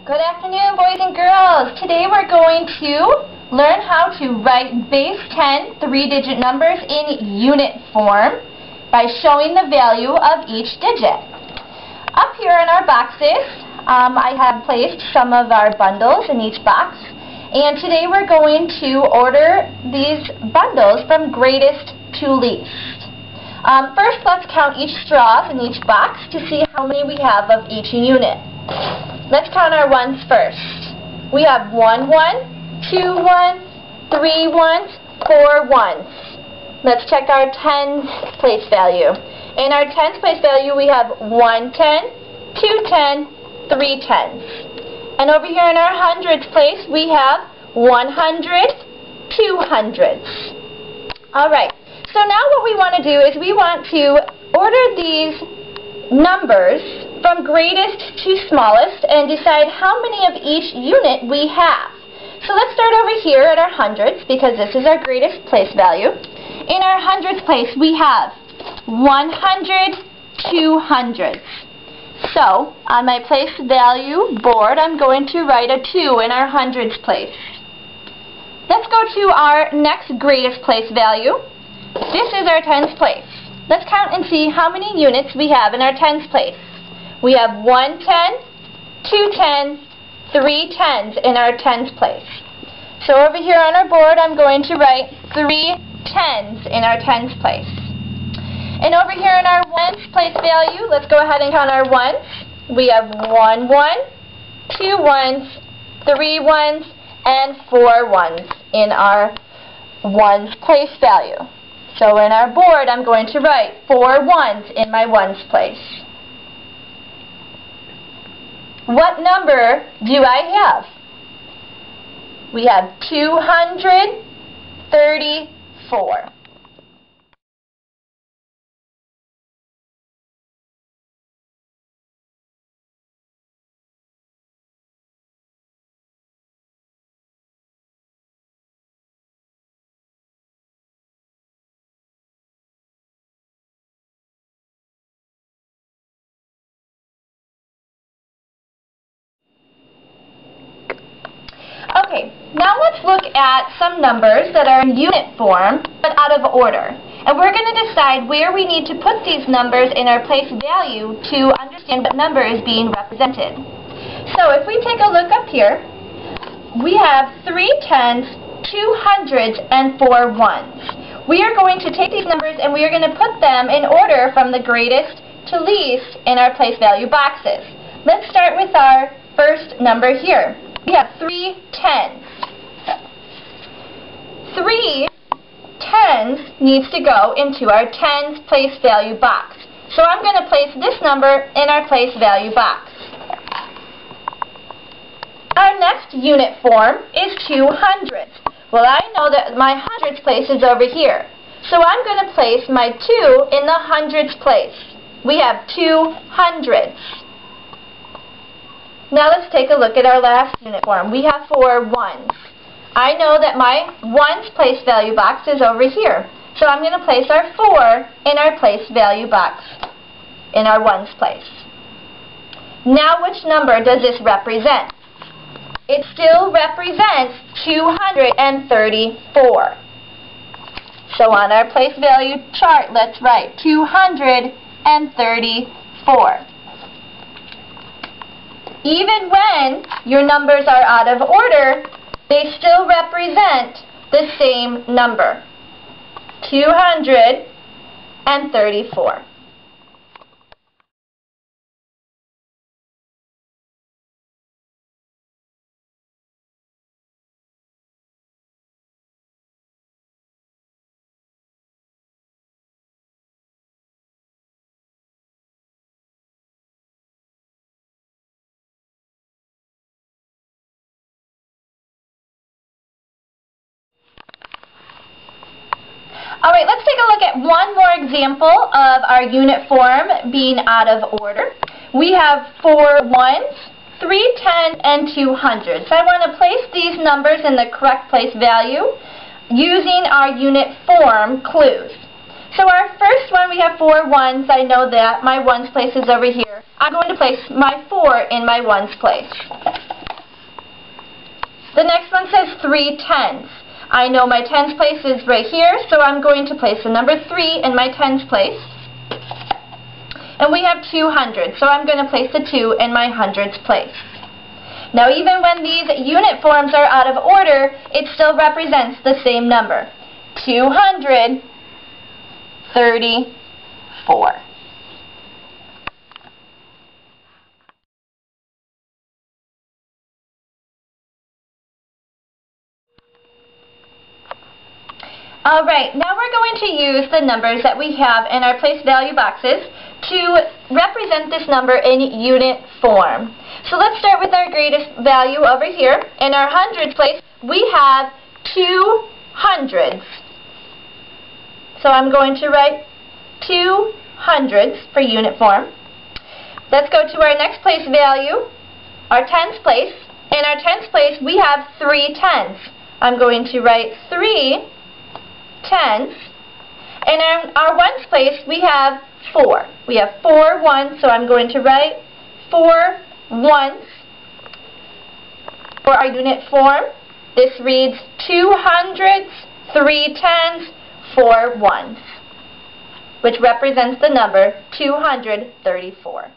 Good afternoon, boys and girls. Today we're going to learn how to write base 10 three-digit numbers in unit form by showing the value of each digit. Up here in our boxes, I have placed some of our bundles in each box, and today we're going to order these bundles from greatest to least. First, let's count each straws in each box to see how many we have of each unit. Let's count our ones first. We have 1 1, 2 1s, 3 1s, 4 1s. Let's check our tens place value. In our tens place value we have 1 10, 2 10, 3 10s. And over here in our hundreds place we have 100, 2 hundreds. Alright, so now what we want to do is we want to order these numbers from greatest to smallest and decide how many of each unit we have. So let's start over here at our hundreds because this is our greatest place value. In our hundreds place we have 100, 200s. So on my place value board I'm going to write a 2 in our hundreds place. Let's go to our next greatest place value. This is our tens place. Let's count and see how many units we have in our tens place. We have 1 10, 2 10s, 3 10s in our tens place. So over here on our board I'm going to write 3 10s in our tens place. And over here in our ones place value, let's go ahead and count our ones. We have 1 1, 2 1s, 3 1s, and 4 1s in our ones place value. So in our board I'm going to write 4 1s in my ones place. What number do I have? We have 234. Okay, now let's look at some numbers that are in unit form but out of order. And we're going to decide where we need to put these numbers in our place value to understand what number is being represented. So if we take a look up here, we have 3 10s, 2 hundreds, and 4 1s. We are going to take these numbers and we are going to put them in order from the greatest to least in our place value boxes. Let's start with our first number here. We have 3 10s. 3 10s needs to go into our tens place value box. So I'm going to place this number in our place value box. Our next unit form is 200s. Well, I know that my hundreds place is over here. So I'm going to place my 2 in the hundreds place. We have 200s. Now let's take a look at our last unit form. We have 4 1s. I know that my ones place value box is over here. So I'm going to place our 4 in our place value box in our ones place. Now which number does this represent? It still represents 234. So on our place value chart, let's write 234. Even when your numbers are out of order, they still represent the same number, 234. Alright, let's take a look at one more example of our unit form being out of order. We have 4 1s, 3 10s, and 200s. So I want to place these numbers in the correct place value using our unit form clues. So our first one, we have 4 1s. I know that my ones place is over here. I'm going to place my 4 in my ones place. The next one says 3 tens. I know my tens place is right here, so I'm going to place the number 3 in my tens place. And we have 200, so I'm going to place the 2 in my hundreds place. Now even when these unit forms are out of order, it still represents the same number. 234. Alright, now we're going to use the numbers that we have in our place value boxes to represent this number in unit form. So let's start with our greatest value over here. In our hundreds place, we have 2 hundreds. So I'm going to write 2 hundreds for unit form. Let's go to our next place value, our tens place. In our tens place, we have 3 tens. I'm going to write 3 tens. And in our ones place, we have 4. We have 4 ones, so I'm going to write 4 ones. For our unit form, this reads 2 hundreds, 3 tens, 4 ones, which represents the number 234.